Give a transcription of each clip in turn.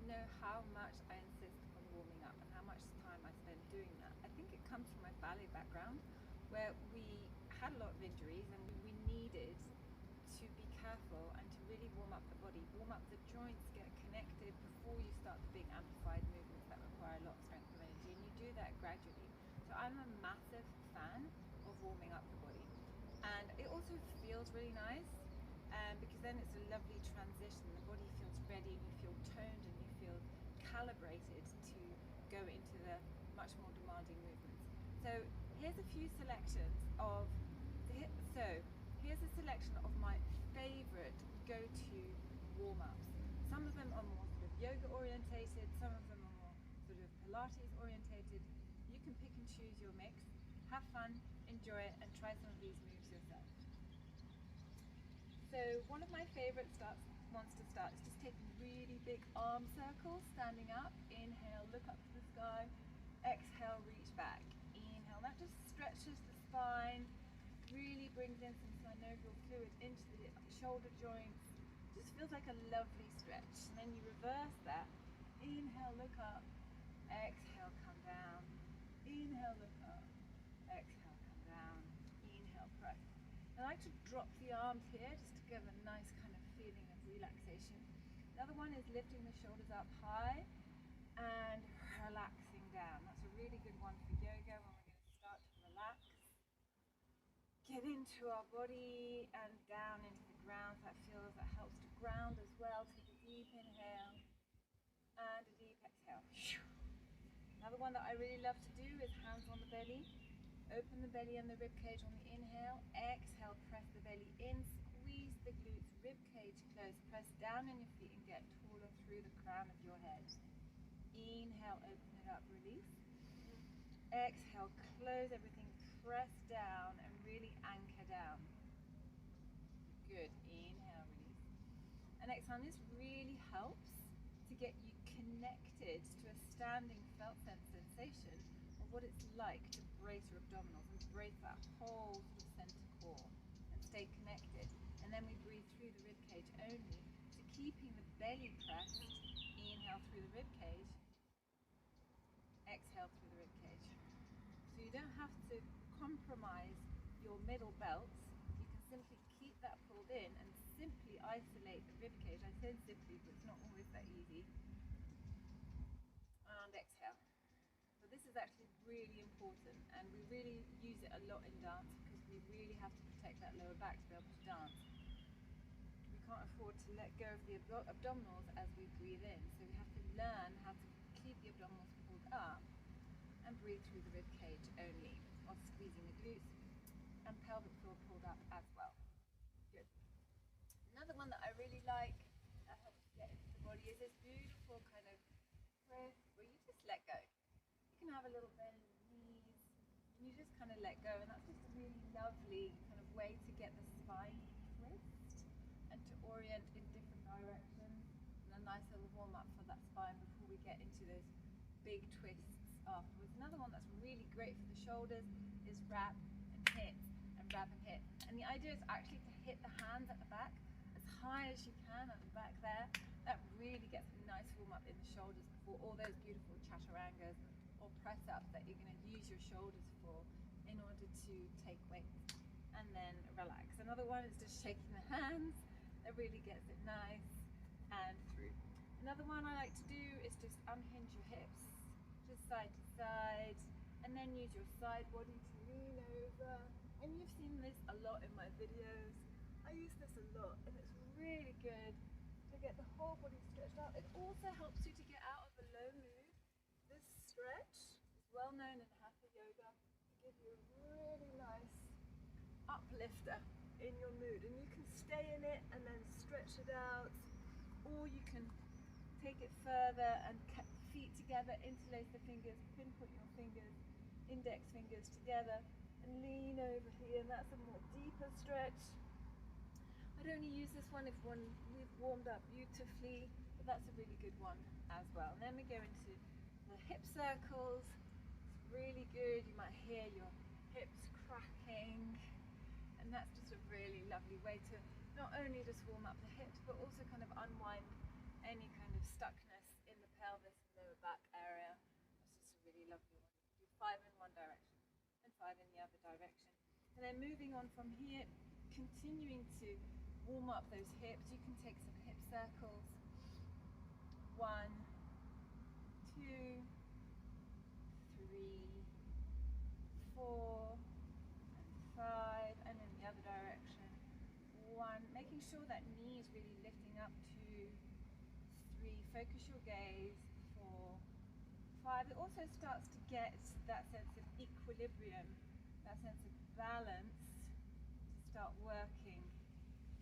know how much I insist on warming up and how much time I spend doing that. I think it comes from my ballet background, where we had a lot of injuries and we needed to be careful and to really warm up the body, warm up the joints, get connected before you start the big amplified movements that require a lot of strength and energy, and you do that gradually. So I'm a massive fan of warming up the body, and it also feels really nice because then it's a lovely transition. The body feels ready, you feel toned, and you feel calibrated to go into the much more demanding movements. So here's a few selections of here's a selection of my favorite go-to warm-ups. Some of them are more sort of yoga orientated, some of them are more sort of Pilates orientated. You can pick and choose your mix. Have fun, enjoy it, and try some of these moves yourself. So one of my favorite ones to start is just taking really big arm circles, standing up. Inhale, look up to the sky. Exhale, reach back. Inhale, that just stretches the spine, really brings in some synovial fluid into the shoulder joints. Just feels like a lovely stretch. And then you reverse that. Inhale, look up. Exhale, come down. Inhale, look up. Exhale, come down. Inhale, press. I like to drop the arms here just to give a nice kind of feeling of relaxation. The other one is lifting the shoulders up high and relaxing down. That's a really good one for yoga when we're going to start to relax. Get into our body and down into the ground. That helps to ground as well. Take a deep inhale and a deep exhale. Another one that I really love to do is hands on the belly. Open the belly and the rib cage on the inhale. Exhale, press the belly in, squeeze the glutes, rib cage close. Press down on your feet and get taller through the crown of your head. Inhale, open it up, release. Exhale, close everything, press down and really anchor down. Good. Inhale, release. And exhale, this really helps to get you connected to a standing felt sense sensation of what it's like to brace your abdominals and brace that whole sort of center core and stay connected. And then we breathe through the rib cage only, so keeping the belly pressed. Inhale through the rib cage, exhale through the rib cage. So you don't have to compromise your middle belts. You can simply keep that pulled in and simply isolate the rib cage. I say simply, but it's not always that easy. And exhale. So this is actually really important, and we really use it a lot in dance because we really have to protect that lower back to be able to dance. We can't afford to let go of the abdominals as we breathe in, so we have to learn how to keep the abdominals pulled up and breathe through the rib cage only, while squeezing the glutes and pelvic floor pulled up as well. Good. Another one that I really like that helps to get into the body is this beautiful kind of press where you just let go. You can have a little bend in the knees and you just kind of let go, and that's just a really lovely kind of way to get the spine twist and to orient in different directions, and a nice little warm up for that spine before we get into those big twists afterwards. Another one that's really great for the shoulders is wrap and hit and wrap and hit, and the idea is actually to hit the hands at the back as high as you can at the back there. That really gets a nice warm up in the shoulders before all those beautiful chaturangas or press ups that you're going to use your shoulders for in order to take weight and then relax. Another one is just shaking the hands. That really gets it nice and through. Another one I like to do is just unhinge your hips, just side to side, and then use your side body to lean over. And you've seen this a lot in my videos. I use this a lot, and it's really good to get the whole body stretched out. It also helps you to get out of a low mood. This stretch is well known in Hatha yoga to give you a really nice uplifter in your mood, and you can stay in it and then stretch it out, or you can take it further and feet together, interlace the fingers, pinpoint your fingers, index fingers together and lean over here, and that's a more deeper stretch. I'd only use this one if we've warmed up beautifully, but that's a really good one as well. And then we go into the hip circles. It's really good. You might hear your hips cracking, and that's just a really lovely way to not only just warm up the hips, but also kind of unwind any kind of stuckness in 5 in one direction and 5 in the other direction. And then moving on from here, continuing to warm up those hips. You can take some hip circles. 1, 2, 3, 4, and 5, and in the other direction. 1, making sure that knee is really lifting up. 2, 3, focus your gaze. 4, 5. It also starts to get that sense of equilibrium, that sense of balance to start working.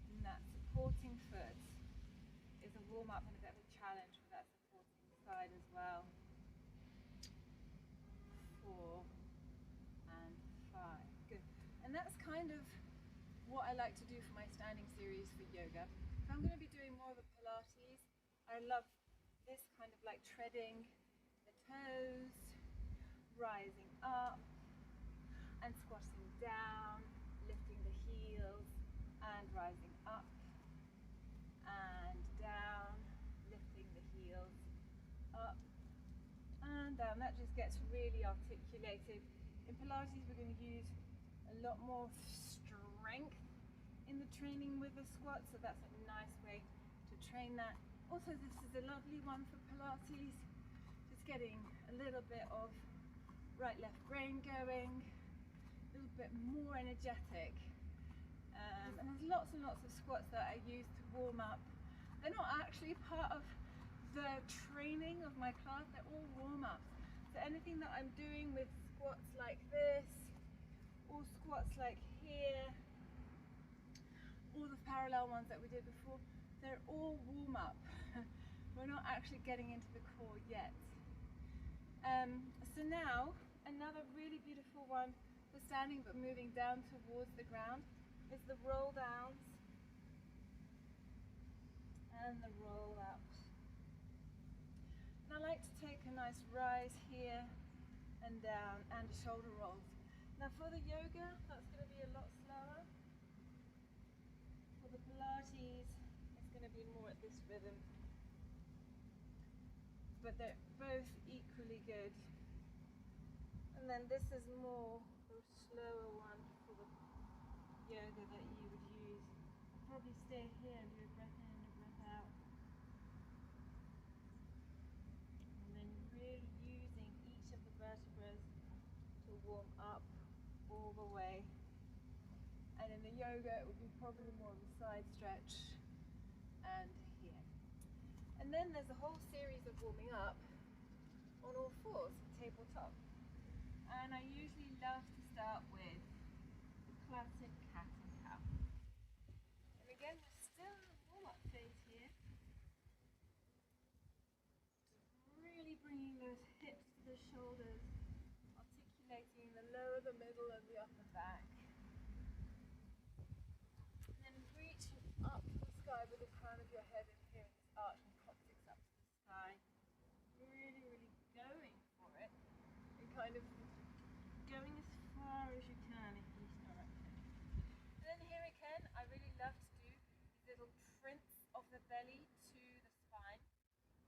And that supporting foot is a warm-up and a bit of a challenge for that supporting side as well. 4 and 5. Good. And that's kind of what I like to do for my standing series for yoga. If I'm going to be doing more of a Pilates, I love this kind of like treading the toes, rising up and squatting down, lifting the heels and rising up and down, lifting the heels up and down. That just gets really articulated. In Pilates we're going to use a lot more strength in the training with the squat, so that's a nice way to train that. Also, this is a lovely one for Pilates, just getting a little bit of right left brain going, a little bit more energetic. And there's lots and lots of squats that I use to warm up. They're not actually part of the training of my class, they're all warm-ups. So anything that I'm doing with squats like this, or squats like here, all the parallel ones that we did before, they're all warm-up. We're not actually getting into the core yet. So now, another really beautiful one for standing but moving down towards the ground is the roll downs and the roll ups. And I like to take a nice rise here and down and a shoulder rolls. Now for the yoga, that's going to be a lot slower. For the Pilates, it's going to be more at this rhythm. But they're both equally good. And then this is more the slower one for the yoga that you would use. I'll probably stay here and do a breath in and a breath out. And then really using each of the vertebrae to warm up all the way. And in the yoga, it would be probably more of a side stretch and here. And then there's a whole series of warming up on all fours, tabletop. And I usually love to start with the classic cat and cow. And again, we're still in the warm-up phase here. Just really bringing those hips to the shoulders, articulating the lower, the middle, and the upper back. And then reaching up to the sky with the crown of your head and here in this arch and coccyx up to the sky. Really, really going for it and kind of going as far as you can in each direction. And then here again, I really love to do these little prints of the belly to the spine,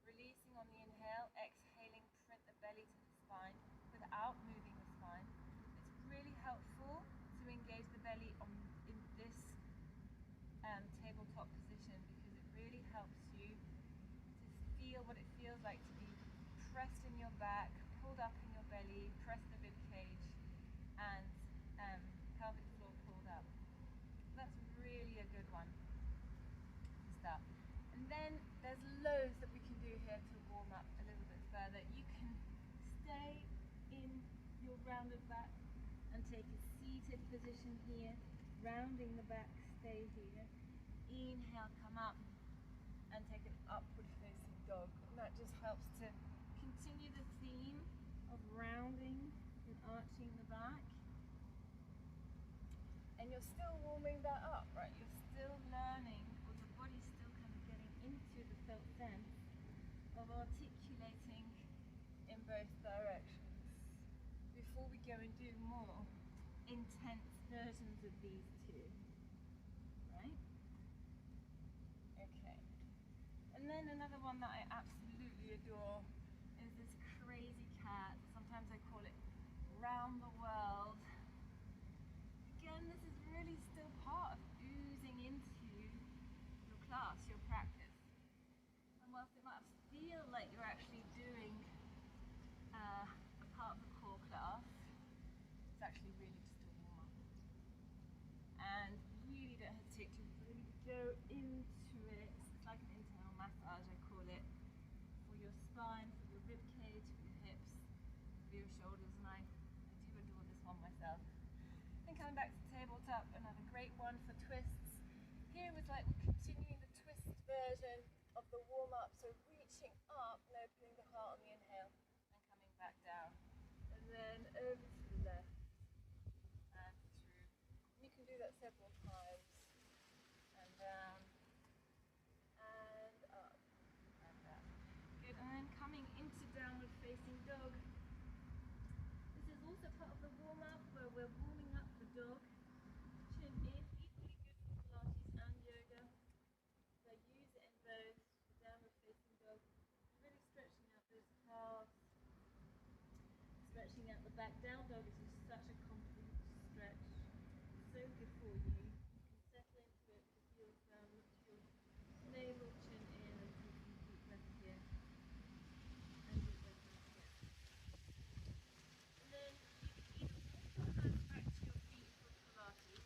releasing on the inhale, exhaling, print the belly to the spine without moving the spine. It's really helpful to engage the belly in this tabletop position because it really helps you to feel what it feels like to be pressed in your back, pulled up in your belly, press the rib cage, and pelvic floor pulled up. That's really a good one to start. And then there's loads that we can do here to warm up a little bit further. You can stay in your rounded back and take a seated position here, rounding the back, stay here. Inhale, come up and take an upward facing dog. And that just helps to continue the theme of rounding and arching the back. And you're still warming that up, right? You're still learning, or the body's still kind of getting into the felt sense of articulating in both directions before we go and do more intense versions of these two, right? Okay. And then another one that I absolutely adore is this crazy cat. Sometimes I call it around the world. Again, this is really still part of oozing into your class, your practice. And whilst it might feel like you're actually doing a part of the core class, it's actually really just a warm-up. And really don't hesitate to really go into it. It's like an internal massage, I call it, for your spine, for your rib cage, for your hips, for your shoulders, and I do adore this one myself. And coming back to tabletop, another great one for twists. Here was like we're continuing the twist version of the warm-up, so reaching up and opening the heart on the inhale and coming back down. And then over to the left and through. You can do that several times. And down and up and down. Good, and then coming into downward facing dog. This is also part of the warm-up where we're warming up the dog. Chin in, equally good for Pilates and yoga. So I use it in both the downward facing dog, really stretching out those calves, stretching out the back. Down dog is just such a complete stretch, so good for you. You can settle into it with the heels down, look to your navel, chin in, and take a deep breath here. And deep breath out again. And then you can either walk the hands back to your feet for Pilates,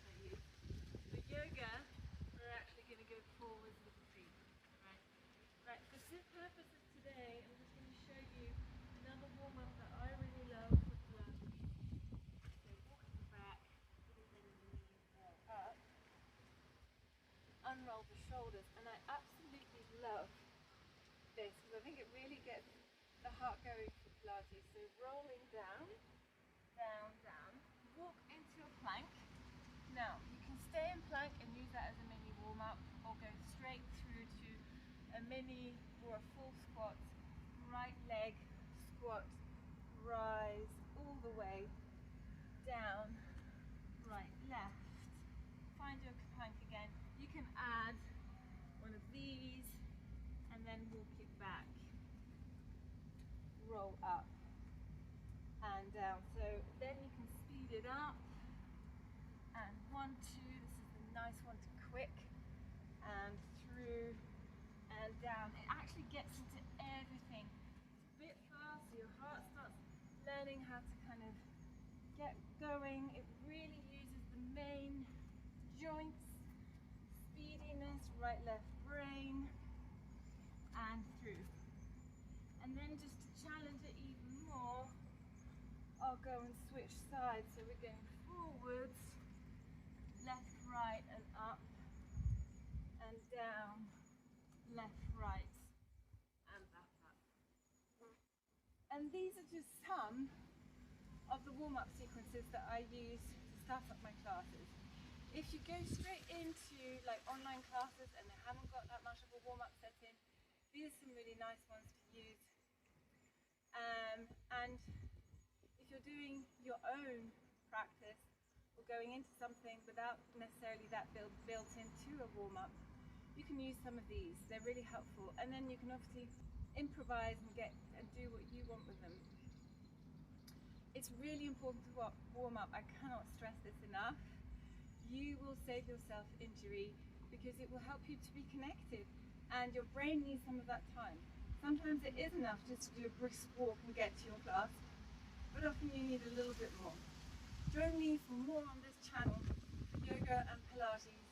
that you. For yoga, we're actually going to go forwards with the feet. Right? Right, for the purpose of today, I'm just going to show you another warm-up that I really love for Pilates. So walking back, putting the knees up, unroll the shoulders, and I absolutely love this because I think it really gets the heart going for Pilates. So rolling down, down, down, walk into a plank. Now you can stay in plank and use that as a mini warm-up, or go straight through to a mini or a full squat, right leg squat, rise all the way down, right, left, find your plank again. You can add one of these and then walk it back, roll up and down. So then you can speed it up, and 1, 2, this is a nice one to quick, and through and down. It actually gets into everything. It's a bit fast, so your heart starts learning how to kind of get going. It really uses the main joints, speediness, right left brain, and through. And then just to challenge it even more, I'll go and switch sides. So we're going forwards, left, right, and up, and down, left, right, and back up. And these are just some of the warm-up sequences that I use to start up my classes. If you go straight into like online classes and they haven't got that much of a warm-up set in, these are some really nice ones to use. And if you're doing your own practice or going into something without necessarily that built into a warm-up, you can use some of these. They're really helpful, and then you can obviously improvise and do what you want with them. It's really important to warm up. I cannot stress this enough. You will save yourself injury because it will help you to be connected, and your brain needs some of that time. Sometimes it is enough just to do a brisk walk and get to your class, but often you need a little bit more. Join me for more on this channel, yoga and Pilates.